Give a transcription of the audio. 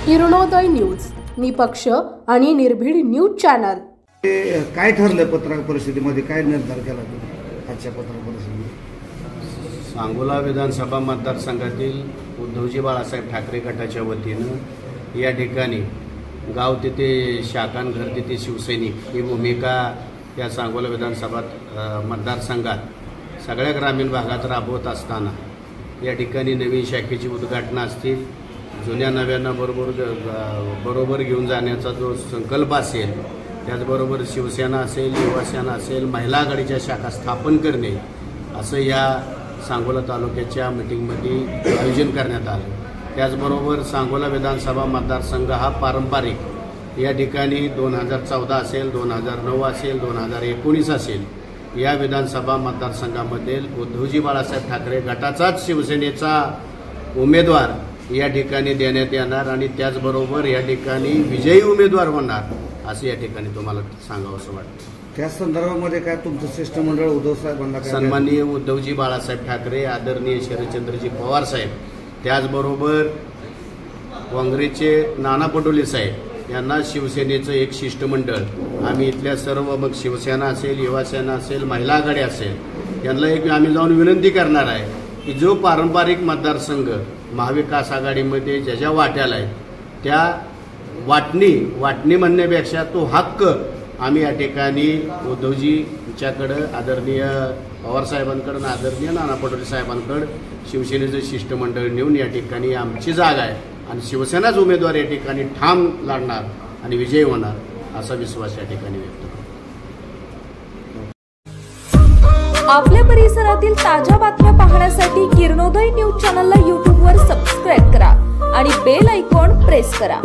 Kiranoday news, निपक्ष आणि निर्भीड न्यूज चॅनल। काय ठरलं पत्रकार परिषदेमध्ये, काय निर्धार केला तुम्ही आजच्या पत्रकार परिषदेमध्ये? सांगोला विधानसभा मतदारसंघातील उद्धवजी बाळासाहेब ठाकरे गटाच्या वतीनं या ठिकाणी गाव तिथे शाखान घर तिथे शिवसैनिक ही भूमिका या सांगोला विधानसभा मतदारसंघात सगळ्या ग्रामीण भागात राबवत असताना या ठिकाणी नवीन शाखेची उद्घाटनं असतील, जुन्या नव्यांना बरोबर घेऊन जाण्याचा जो संकल्प असेल, त्याचबरोबर शिवसेना असेल, युवासेना असेल, महिला आघाडीच्या शाखा स्थापन करणे असं या सांगोला तालुक्याच्या मीटिंगमध्ये आयोजन करण्यात आलं। त्याचबरोबर सांगोला विधानसभा मतदारसंघ हा पारंपरिक या ठिकाणी 2014 असेल, 2009 असेल, 2019 असेल, या विधानसभा मतदारसंघामध्ये उद्धवजी बाळासाहेब ठाकरे गटाचाच शिवसेनेचा उमेदवार या ठिकाणी देण्यात येणार आणि त्याचबरोबर या ठिकाणी विजयी उमेदवार होणार असं या ठिकाणी तुम्हाला सांगावं असं वाटतं। त्या संदर्भामध्ये काय तुमचं शिष्टमंडळ उद्धव साहेबांना सन्माननीय उद्धवजी बाळासाहेब ठाकरे, आदरणीय शरदचंद्रजी पवार साहेब, त्याचबरोबर काँग्रेसचे नाना पटोले साहेब यांना शिवसेनेचं एक शिष्टमंडळ आम्ही इथल्या सर्व, मग शिवसेना असेल, युवासेना असेल, महिला आघाडी असेल, यांना एक आम्ही जाऊन विनंती करणार आहे की जो पारंपरिक मतदारसंघ महाविकास आघाडीमध्ये ज्या वाट्याला आहे त्या वाटणी म्हणण्यापेक्षा तो हक्क आम्ही या ठिकाणी उद्धवजींच्याकडं, आदरणीय पवारसाहेबांकडून, आदरणीय नाना पटोले साहेबांकडं शिवसेनेचं शिष्टमंडळ नेऊन या ठिकाणी आमची जागा आहे आणि शिवसेनाच उमेदवार या ठिकाणी ठाम लढणार आणि विजयी होणार असा विश्वास या ठिकाणी व्यक्त करतो। आपल्या परिसरातील ताज्या बातम्या पाहण्यासाठी किरणोदय न्यूज चॅनलला YouTube वर सबस्क्राइब करा आणि बेल आयकॉन प्रेस करा।